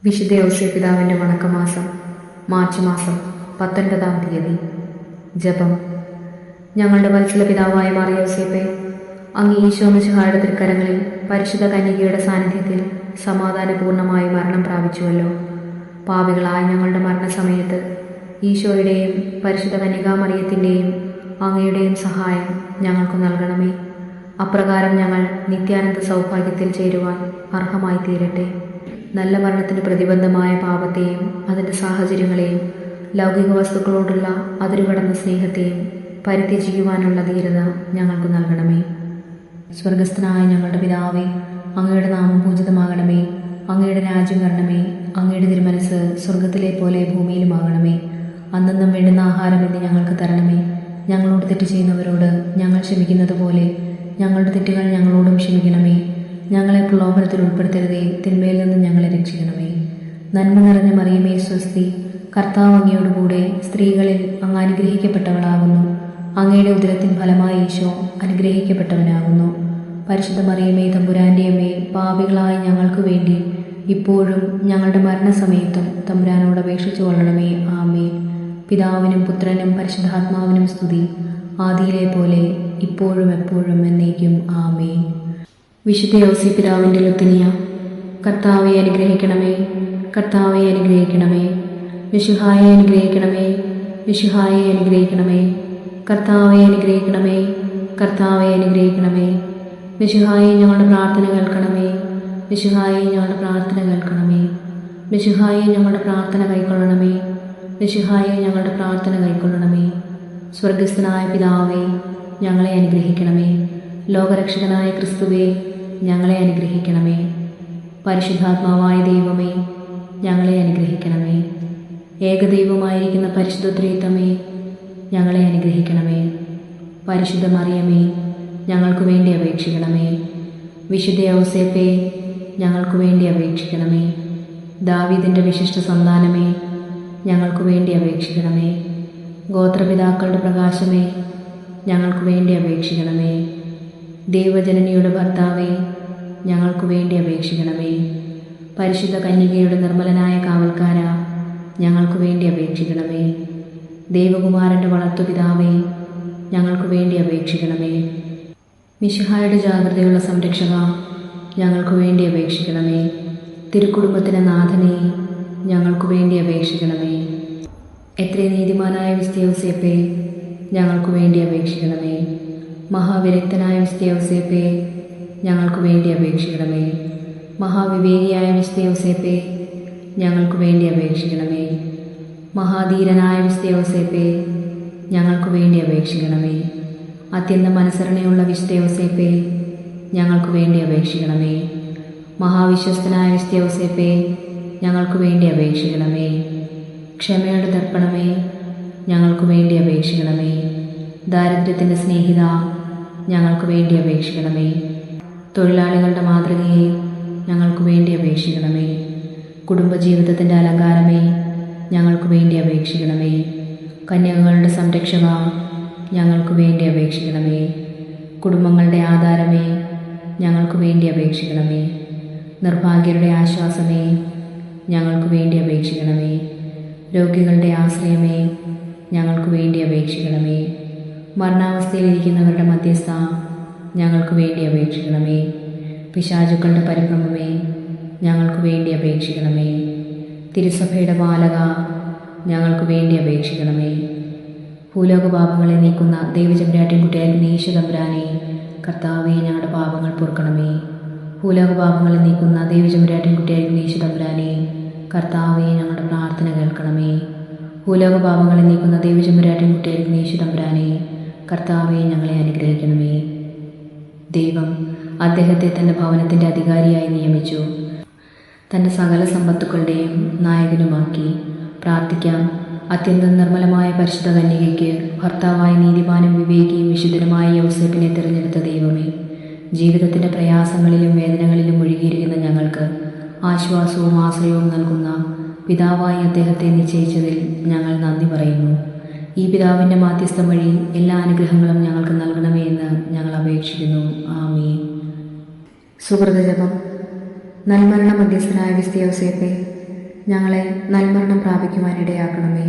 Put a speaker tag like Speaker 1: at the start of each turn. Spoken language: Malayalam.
Speaker 1: വിശുദ്ധ ഔസേപ്പിതാവിൻ്റെ വണക്കമാസം മാർച്ച് മാസം 19-ാം തീയതി. ജപം. ഞങ്ങളുടെ വത്സല പിതാവായ മാർ യോസേപ്പേ, അങ്ങ് ഈശോ മിശിഹായുടെ തൃക്കരങ്ങളിൽ പരിശുദ്ധ കന്യകയുടെ സാന്നിധ്യത്തിൽ സമാധാനപൂർണമായി മരണം പ്രാപിച്ചുവല്ലോ. പാപികളായ ഞങ്ങളുടെ മരണസമയത്ത് ഈശോയുടെയും പരിശുദ്ധ കന്യകാമറിയത്തിൻ്റെയും അങ്ങയുടെയും സഹായം ഞങ്ങൾക്ക് നൽകണമേ. അപ്രകാരം ഞങ്ങൾ നിത്യാനന്ദ സൗഭാഗ്യത്തിൽ ചേരുവാൻ അർഹമായി തീരട്ടെ. നല്ല മരണത്തിന് പ്രതിബന്ധമായ പാപത്തെയും അതിൻ്റെ സാഹചര്യങ്ങളെയും ലൗകിക വസ്തുക്കളോടുള്ള അതിരുകടന്ന സ്നേഹത്തെയും പരിത്യജിക്കുവാനുള്ള ധീരത ഞങ്ങൾക്ക് നൽകണമേ. സ്വർഗസ്ഥനായ ഞങ്ങളുടെ പിതാവേ, അങ്ങയുടെ നാമം പൂജിതമാകണമേ. അങ്ങയുടെ രാജ്യം വരണമേ. അങ്ങയുടെ തിരുമനസ് സ്വർഗത്തിലെ പോലെ ഭൂമിയിലുമാകണമേ. അന്നന്നും വേണ്ടുന്ന ആഹാരം ഇന്ന് ഞങ്ങൾക്ക് തരണമേ. ഞങ്ങളോട് തെറ്റ് ചെയ്യുന്നവരോട് ഞങ്ങൾ ക്ഷമിക്കുന്നത് പോലെ ഞങ്ങളുടെ തെറ്റുകൾ ഞങ്ങളോടും ക്ഷമിക്കണമേ. ഞങ്ങളെ പ്രലോഭനത്തിൽ ഉൾപ്പെടുത്തരുതേ, തിന്മയിൽ നിന്നും ഞങ്ങളെ രക്ഷിക്കണമേ. നന്മ നിറഞ്ഞ മറിയമേ സ്വസ്തി, കർത്താവ് അങ്ങയോടുകൂടെ സ്ത്രീകളിൽ അങ്ങ് അനുഗ്രഹിക്കപ്പെട്ടവളാകുന്നു. അങ്ങയുടെ ഉദരത്തിൻ ഫലമായി ഈശോ അനുഗ്രഹിക്കപ്പെട്ടവനാകുന്നു. പരിശുദ്ധ മറിയമേ തമ്പുരാൻ്റെ അമ്മേ, പാപികളായ ഞങ്ങൾക്ക് വേണ്ടി ഇപ്പോഴും ഞങ്ങളുടെ മരണസമയത്തും തമ്പുരാനോട് അപേക്ഷിച്ചു കൊള്ളണമേ. ആമേൻ. പിതാവിനും പുത്രനും പരിശുദ്ധാത്മാവിനും സ്തുതി, ആദിയിലെ പോലെ ഇപ്പോഴും എപ്പോഴും എന്നേക്കും. ആമേൻ. വിശുദ്ധ ഔസേപ്പിതാവിൻ്റെ ലുത്തിനിയ. കർത്താവെ അനുഗ്രഹിക്കണമേ, കർത്താവെ അനുഗ്രഹിക്കണമേ. മിശിഹായെ അനുഗ്രഹിക്കണമേ, മിശിഹായെ അനുഗ്രഹിക്കണമേ. കർത്താവെ അനുഗ്രഹിക്കണമേ, കർത്താവെ അനുഗ്രഹിക്കണമേ. മിശിഹായെ ഞങ്ങളുടെ പ്രാർത്ഥന കേൾക്കണമേ, മിശിഹായെ ഞങ്ങളുടെ പ്രാർത്ഥന കേൾക്കണമേ. മിശിഹായെ ഞങ്ങളുടെ പ്രാർത്ഥന കൈക്കൊള്ളണമേ, മിശിഹായെ ഞങ്ങളുടെ പ്രാർത്ഥന കൈക്കൊള്ളണമേ. സ്വർഗസ്ഥനായ പിതാവേ, ഞങ്ങളെ അനുഗ്രഹിക്കണമേ. ലോകരക്ഷകനായ ക്രിസ്തുവേ, ഞങ്ങളെ അനുഗ്രഹിക്കണമേ. പരിശുദ്ധാത്മാവായ ദൈവമേ, ഞങ്ങളെ അനുഗ്രഹിക്കണമേ. ഏകദൈവമായിരിക്കുന്ന പരിശുദ്ധ ത്രിത്വമേ, ഞങ്ങളെ അനുഗ്രഹിക്കണമേ. പരിശുദ്ധ മറിയമേ, ഞങ്ങൾക്ക് വേണ്ടി അപേക്ഷിക്കണമേ. വിശുദ്ധ ഔസേപ്പേ, ഞങ്ങൾക്ക് വേണ്ടി അപേക്ഷിക്കണമേ. ദാവീദിൻ്റെ വിശിഷ്ട സന്താനമേ, ഞങ്ങൾക്ക് വേണ്ടി അപേക്ഷിക്കണമേ. ഗോത്രപിതാക്കളുടെ പ്രകാശമേ, ഞങ്ങൾക്ക് വേണ്ടി അപേക്ഷിക്കണമേ. ദൈവജനനിയുടെ ഭർത്താവേ, ഞങ്ങൾക്ക് വേണ്ടി അപേക്ഷിക്കണമേ. പരിശുദ്ധ കന്യകയുടെ നിർമ്മലനായ കാവൽക്കാര, ഞങ്ങൾക്ക് വേണ്ടി അപേക്ഷിക്കണമേ. ദൈവകുമാരൻ്റെ വളർത്തുപിതാവേ, ഞങ്ങൾക്ക് വേണ്ടി അപേക്ഷിക്കണമേ. മിശിഹായുടെ ജാഗ്രതയുള്ള സംരക്ഷക, ഞങ്ങൾക്ക് വേണ്ടി അപേക്ഷിക്കണമേ. തിരുക്കുടുംബത്തിൻ്റെ നാഥനെ, ഞങ്ങൾക്ക് വേണ്ടി അപേക്ഷിക്കണമേ. എത്രയും നീതിമാനായ വിശുദ്ധ ഔസേപ്പേ, ഞങ്ങൾക്ക് വേണ്ടി അപേക്ഷിക്കണമേ. മഹാവിരക്തനായ വിശുദ്ധ ഔസേപ്പേ, ഞങ്ങൾക്ക് വേണ്ടി അപേക്ഷിക്കണമേ. മഹാവിവേകിയായ വിശുദ്ധ ഔസേപ്പേ, ഞങ്ങൾക്ക് വേണ്ടി അപേക്ഷിക്കണമേ. മഹാധീരനായ വിശുദ്ധ ഔസേപ്പേ, ഞങ്ങൾക്ക് വേണ്ടി അപേക്ഷിക്കണമേ. അത്യന്തം അനുസരണയുള്ള വിശുദ്ധ ഔസേപ്പേ, ഞങ്ങൾക്ക് വേണ്ടി അപേക്ഷിക്കണമേ. മഹാവിശ്വസ്തനായ വിശുദ്ധ ഔസേപ്പേ, ഞങ്ങൾക്ക് വേണ്ടി അപേക്ഷിക്കണമേ. ക്ഷമയുടെ ദർപ്പണമേ, ഞങ്ങൾക്ക് വേണ്ടി അപേക്ഷിക്കണമേ. ദാരിദ്ര്യത്തിൻ്റെ സ്നേഹിത, ഞങ്ങൾക്ക് വേണ്ടി അപേക്ഷിക്കണമേ. തൊഴിലാളികളുടെ മാതൃകയെ, ഞങ്ങൾക്ക് വേണ്ടി അപേക്ഷിക്കണമേ. കുടുംബജീവിതത്തിൻ്റെ അലങ്കാരമേ, ഞങ്ങൾക്ക് വേണ്ടി അപേക്ഷിക്കണമേ. കന്യകകളുടെ സംരക്ഷക, ഞങ്ങൾക്ക് വേണ്ടി അപേക്ഷിക്കണമേ. കുടുംബങ്ങളുടെ ആധാരമേ, ഞങ്ങൾക്ക് വേണ്ടി അപേക്ഷിക്കണമേ. നിർഭാഗ്യരുടെ ആശ്വാസമേ, ഞങ്ങൾക്ക് വേണ്ടി അപേക്ഷിക്കണമേ. രോഗികളുടെ ആശ്രയമേ, ഞങ്ങൾക്ക് വേണ്ടി അപേക്ഷിക്കണമേ. മരണാവസ്ഥയിലിരിക്കുന്നവരുടെ മധ്യസ്ഥ, ഞങ്ങൾക്ക് വേണ്ടി അപേക്ഷിക്കണമേ. പിശാചുക്കളുടെ പരിഭ്രമമേ, ഞങ്ങൾക്ക് വേണ്ടി അപേക്ഷിക്കണമേ. തിരുസഭയുടെ ബാലക, ഞങ്ങൾക്ക് വേണ്ടി അപേക്ഷിക്കണമേ. ഭൂലോക പാപങ്ങളെ നീക്കുന്ന ദൈവചമ്പരാട്ടിൻകുട്ടിയായിരിക്കുന്ന ഈശോ തമ്പുരാനെ, കർത്താവേ, ഞങ്ങളുടെ പാപങ്ങൾ പൊറുക്കണമേ. ഭൂലോക പാപങ്ങളെ നീക്കുന്ന ദൈവചമ്പരാട്ടിൻകുട്ടിയായിരിക്കുന്ന ഈശോ തമ്പുരാനെ, കർത്താവേ, ഞങ്ങളുടെ പ്രാർത്ഥന കേൾക്കണമേ. ഭൂലോക പാപങ്ങളെ നീക്കുന്ന ദൈവചമ്പരാട്ടിൻകുട്ടിയായിരിക്കുന്ന ഈശോ തമ്പുരാനെ, കർത്താവെ, ഞങ്ങളെ അനുഗ്രഹിക്കണമേ. ദൈവം അദ്ദേഹത്തെ തൻ്റെ ഭവനത്തിൻ്റെ അധികാരിയായി നിയമിച്ചു, തൻ്റെ സകല സമ്പത്തുക്കളുടെയും നായകനുമാക്കി. പ്രാർത്ഥിക്കാം. അത്യന്തം നിർമ്മലമായ പരിശുദ്ധ കന്യകയ്ക്ക് ഭർത്താവായ നീതിമാനും വിവേകിയും വിശുദ്ധനുമായ യോസേപ്പിനെ തിരഞ്ഞെടുത്ത ദൈവമേ, ജീവിതത്തിൻ്റെ പ്രയാസങ്ങളിലും വേദനകളിലും ഒഴുകിയിരിക്കുന്ന ഞങ്ങൾക്ക് ആശ്വാസവും ആശ്രയവും നൽകുന്ന പിതാവായി അദ്ദേഹത്തെ നിശ്ചയിച്ചതിൽ ഞങ്ങൾ നന്ദി പറയുന്നു. ഈ പിതാവിൻ്റെ മാധ്യസ്ഥം വഴി എല്ലാ അനുഗ്രഹങ്ങളും ഞങ്ങൾക്ക് നൽകണമേ എന്ന് ഞങ്ങൾ അപേക്ഷിക്കുന്നു. ആമേൻ. സുഹൃതജപം. നൽമരണ മധ്യസ്ഥനായ വിശുദ്ധ ഔസേപ്പേ, ഞങ്ങളെ നൽമരണം പ്രാപിക്കുവാനിടയാക്കണമേ.